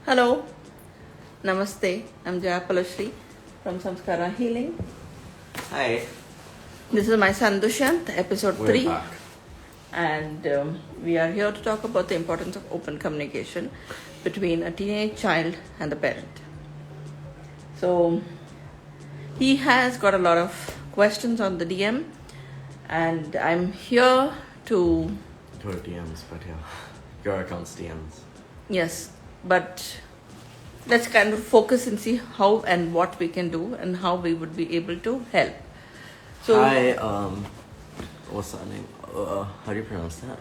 Hello, Namaste. I'm Jayapalashri from Samskara Healing. Hi. This is my son Dushyant, episode We're 3. back. And we are here to talk about the importance of open communication between a teenage child and the parent. So, he has got a lot of questions on the DM, and I'm here to... To our DMs, but yeah. Your account's DMs. Yes, but let's kind of focus and see how and what we can do and how we would be able to help. So, Hi, what's that name? How do you pronounce that?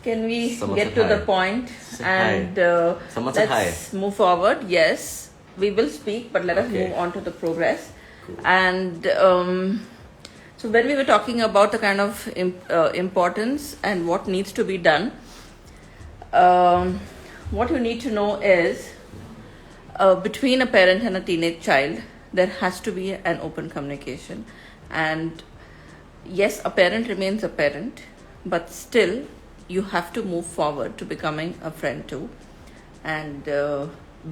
can we Someone get said to hi. the point Say and Someone said let's move forward? Yes, we will speak, but let us Okay. move on to the progress. Cool. And so when we were talking about the kind of importance and what needs to be done, what you need to know is between a parent and a teenage child, there has to be an open communication. And yes, a parent remains a parent, but still you have to move forward to becoming a friend too, and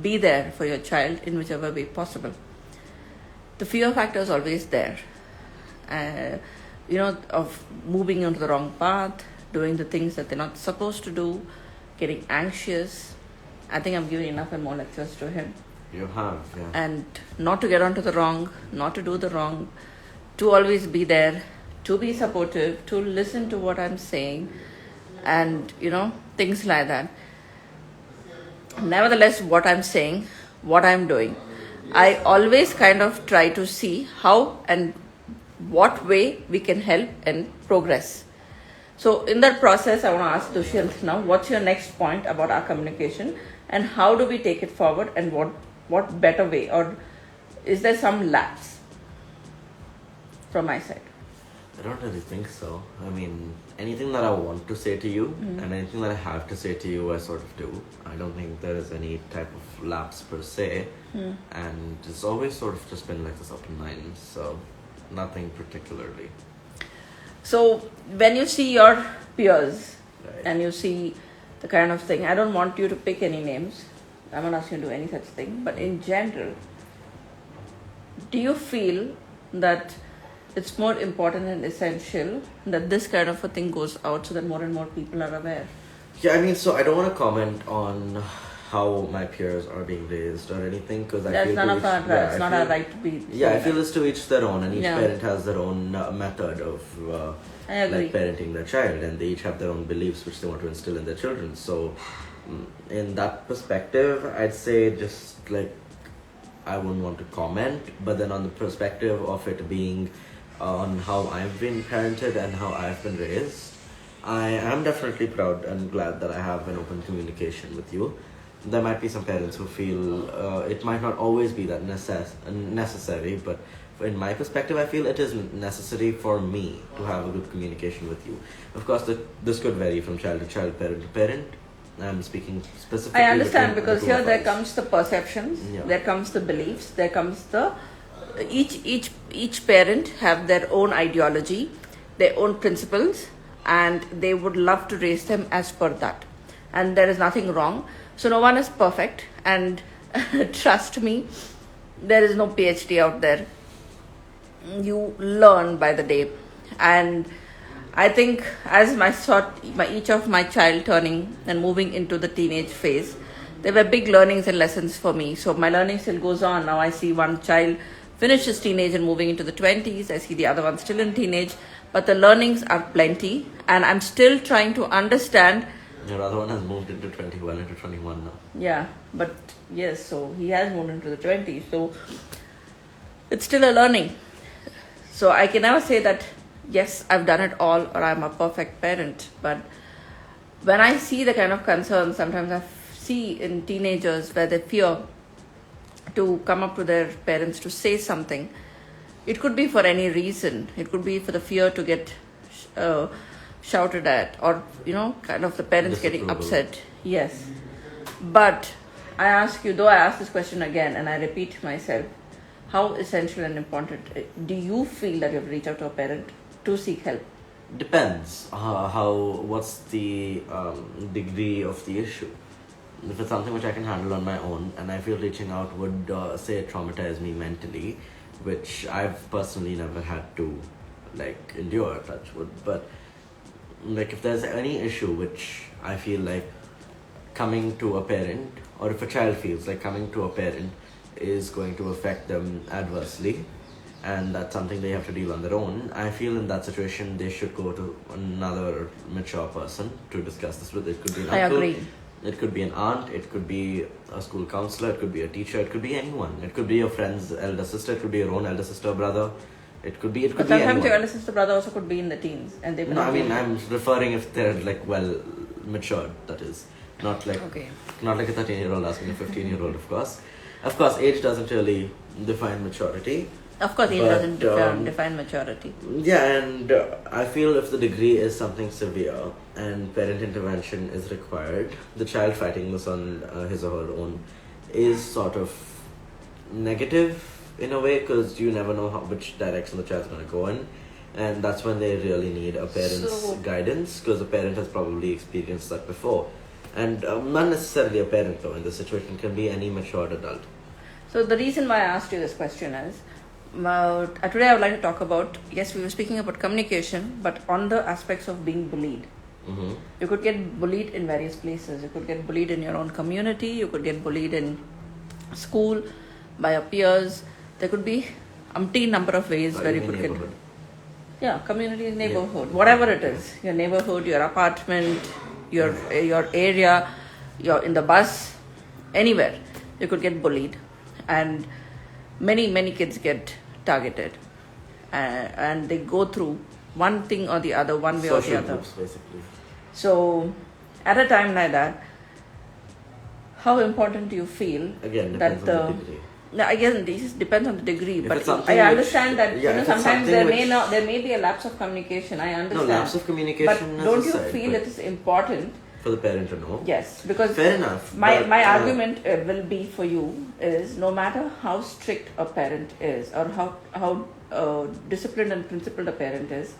be there for your child in whichever way possible. The fear factor is always there, of moving onto the wrong path, doing the things that they're not supposed to do, getting anxious. I think I'm giving enough and more lectures to him. You have, yeah. And not to get onto the wrong, not to do the wrong, to always be there, to be supportive, to listen to what I'm saying, and things like that. Nevertheless, what I'm saying, what I'm doing, I always kind of try to see how and what way we can help and progress. So in that process, I want to ask Dushyant now, what's your next point about our communication and how do we take it forward, and what better way, or is there some lapse from my side? I don't really think so. I mean, anything that I want to say to you and anything that I have to say to you, I sort of do. I don't think there is any type of lapse per se. And it's always sort of just been like this open line, so nothing particularly. So when you see your peers Right. and you see the kind of thing, I don't want you to pick any names. I'm not asking you to do any such thing. But in general, do you feel that it's more important and essential that this kind of a thing goes out so that more and more people are aware? Yeah, I mean, so I don't want to comment on how my peers are being raised or anything, because I That's feel none to of each- our right. yeah, It's I not feel- our right to be. Yeah, I saying feel that. it's to each their own, and each Yeah. parent has their own method of I agree. like parenting their child, and they each have their own beliefs which they want to instill in their children. So, in that perspective, I'd say just like I wouldn't want to comment, but then on the perspective of it being on how I've been parented and how I've been raised, I am definitely proud and glad that I have an open communication with you. There might be some parents who feel it might not always be that necessary, but in my perspective, I feel it is necessary for me to have a good communication with you. Of course, this could vary from child to child, parent to parent. I'm speaking specifically. I understand, between the because two here of there us. comes the perceptions, Yeah. there comes the beliefs, there comes the each parent have their own ideology, their own principles, and they would love to raise them as per that. And there is nothing wrong. So no one is perfect, and trust me, there is no PhD out there. You learn by the day, and I think as each of my child turning and moving into the teenage phase, there were big learnings and lessons for me. So my learning still goes on. Now I see one child finish his teenage and moving into the 20s. I see the other one still in teenage, but the learnings are plenty, and I'm still trying to understand. Your other one has moved into 21 now. Yeah, but yes, so he has moved into the 20s. So it's still a learning. So I can never say that, yes, I've done it all or I'm a perfect parent. But when I see the kind of concerns, sometimes I see in teenagers where they fear to come up to their parents to say something. It could be for any reason. It could be for the fear to get shouted at, or kind of the parents getting Disapproval. upset. Yes. But I ask you, though I ask this question again and I repeat myself, how essential and important do you feel that you have to reach out to a parent to seek help? Depends what's the degree of the issue. if it's something which I can handle on my own, and I feel reaching out would, say, traumatize me mentally, which I've personally never had to, like, endure, touch wood. But, like, if there's any issue which I feel like coming to a parent, or if a child feels like coming to a parent is going to affect them adversely, and that's something they have to deal on their own, I feel in that situation they should go to another mature person to discuss this with. It could be an uncle, agree. it could be an aunt, it could be a school counselor, it could be a teacher, it could be anyone. It could be your friend's elder sister, it could be your own elder sister or brother. It could be But sometimes your elder sister brother also could be in the teens, and they. No, I mean I'm referring if they're like well matured. That is not like not like a 13-year-old asking a 15-year-old. Of course, age doesn't really define maturity. Of course, age doesn't define maturity. Yeah, and I feel if the degree is something severe and parent intervention is required, the child fighting this on his or her own is sort of negative in a way, because you never know which direction the child's going to go in, and that's when they really need a parent's guidance, because the parent has probably experienced that before. And not necessarily a parent though, in this situation, can be any matured adult. So the reason why I asked you this question is, today I would like to talk about, yes, we were speaking about communication, but on the aspects of being bullied. Mm-hmm. You could get bullied in various places. You could get bullied in your own community. You could get bullied in school, by your peers. There could be umpteen number of ways where you could get. Yeah, community, neighborhood, whatever it is. Your neighborhood, your apartment, your area, you're in the bus, anywhere. You could get bullied. And many kids get targeted. And they go through one thing or the other, one way or the other. Groups, basically. So, at a time like that, how important do you feel Again, that depends on the degree. No, again, this depends on the degree, If but I understand that sometimes there which, may be a lapse of communication. I understand. No, lapse of communication. But don't you feel it is important for the parent to know? Yes, because fair enough. My argument will be for you is, no matter how strict a parent is or how disciplined and principled a parent is,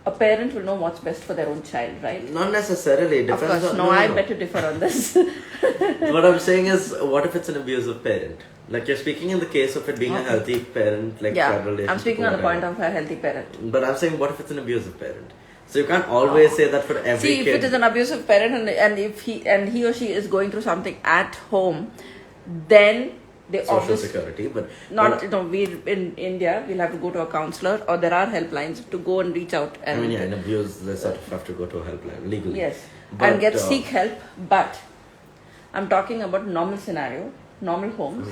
a parent will know what's best for their own child, right? Not necessarily. It depends. Of course, no, I beg to differ on this. What I'm saying is, what if it's an abusive parent? Like, you're speaking in the case of it being a healthy parent, like child relationship. I'm speaking on the point of a healthy parent. But I'm saying, what if it's an abusive parent? So you can't always say that for every kid. See, if it is an abusive parent and if he or she is going through something at home, then they social security, but we in India we'll have to go to a counselor, or there are helplines to go and reach out. And in abuse they sort of have to go to a helpline legally. Yes, and seek help. But I'm talking about normal scenario, normal homes.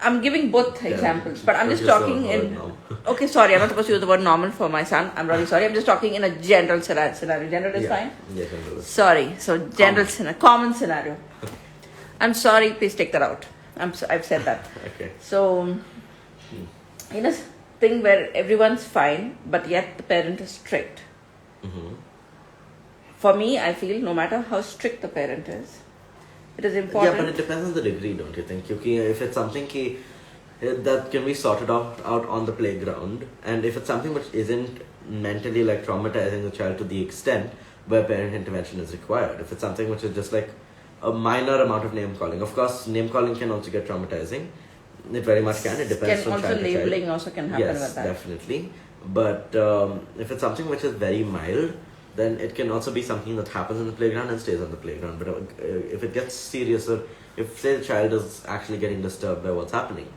I'm giving both examples, but I'm just talking in. Okay, sorry, I'm not supposed to use the word normal for my son. I'm really sorry. I'm just talking in a general scenario. General is fine. Yeah, general is. Sorry. So general common scenario. I'm sorry. Please take that out. I've said that. Okay. So, in a thing where everyone's fine, but yet the parent is strict. Mm-hmm. For me, I feel no matter how strict the parent is, it is important. Yeah, but it depends on the degree, don't you think? If it's something that can be sorted out on the playground, and if it's something which isn't mentally like traumatizing the child to the extent where parent intervention is required, if it's something which is just like a minor amount of name calling. Of course, name calling can also get traumatizing. It very much can. It depends from child to child. Labeling also can happen with that. Yes, definitely. But if it's something which is very mild, then it can also be something that happens in the playground and stays on the playground. But if it gets serious, or if say the child is actually getting disturbed by what's happening,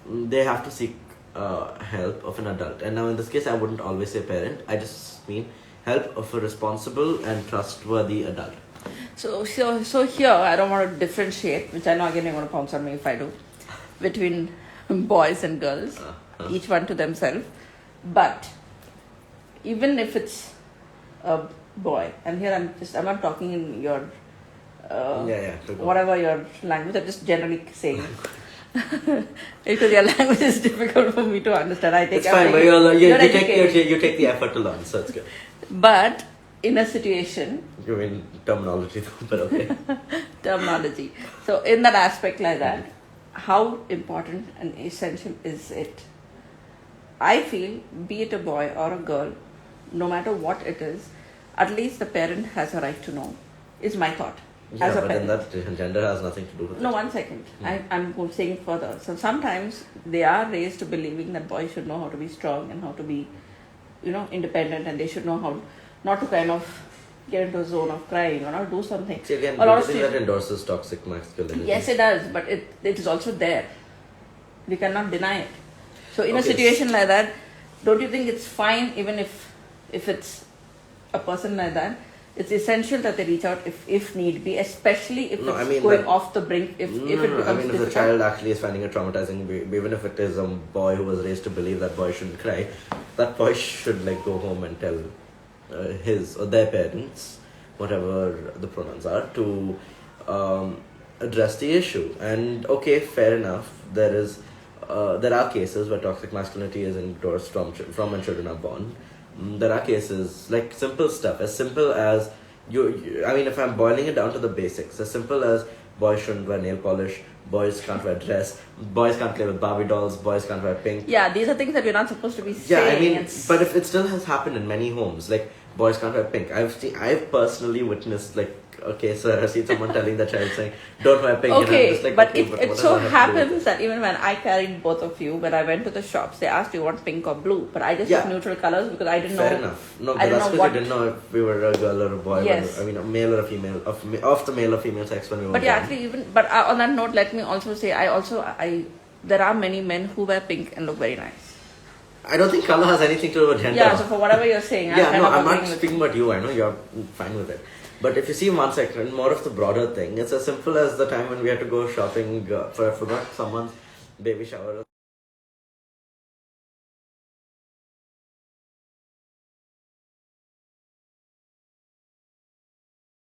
they have to seek help of an adult. And now in this case, I wouldn't always say parent. I just mean help of a responsible and trustworthy adult. So here, I don't want to differentiate, which I know again you're going to pounce on me if I do, between boys and girls, each one to themselves. But even if it's a boy, and here I'm not talking in your whatever your language, I'm just generally saying. Because your language is difficult for me to understand. It's fine, but you take the effort to learn, so it's good. But in a situation, you mean terminology though, but okay. Terminology. So in that aspect like that, how important and essential is it? I feel, be it a boy or a girl, no matter what it is, at least the parent has a right to know, is my thought. Yeah, as a but then parent. that gender has nothing to do with No, it. 1 second. I'm saying further. So sometimes they are raised to believing that boys should know how to be strong and how to be, independent, and they should know how not to kind of get into a zone of crying or not do something. See, again, A lot do of you think that stu- endorses toxic masculinity? Yes, it does, but it is also there. We cannot deny it. So in a Okay. situation like that, don't you think it's fine even if it's a person like that? It's essential that they reach out if need be, especially if No, it's I mean going that- off the brink. If it becomes I mean, if the difficult. child actually is finding it traumatizing, even if it is a boy who was raised to believe that boy shouldn't cry, that boy should like go home and tell his or their parents, whatever the pronouns are, to address the issue. And okay, fair enough. There are cases where toxic masculinity is endorsed from when children are born. There are cases like simple stuff, as simple as I mean, if I'm boiling it down to the basics, as simple as boys shouldn't wear nail polish, boys can't wear dress, boys can't play with Barbie dolls, boys can't wear pink. Yeah, these are things that we're not supposed to be Yeah, saying. I mean, It's- but if it still has happened in many homes, like boys can't wear pink. I've personally witnessed like a case where I've seen someone telling the child saying, "Don't wear pink." And I'm Okay, just like, but okay, it what so does that have to do with happens that even when I carried both of you, when I went to the shops, they asked, "Do you want pink or blue?" But I just Yeah. took neutral colors because I didn't Fair know. enough. No, I but didn't that's know because what. you didn't know if we were a girl or a boy. Yes. I mean, a male or a female, of the male or female sex when we were But yeah, born. actually, but on that note, let me also say, there are many men who wear pink and look very nice. I don't think color has anything to do with gender. Yeah, so for whatever you're saying, Yeah, I'm no, kind I'm of not agreeing with speaking about you. I know you're fine with it. But if you see 1 second, more of the broader thing, it's as simple as the time when we had to go shopping I forgot someone's baby shower or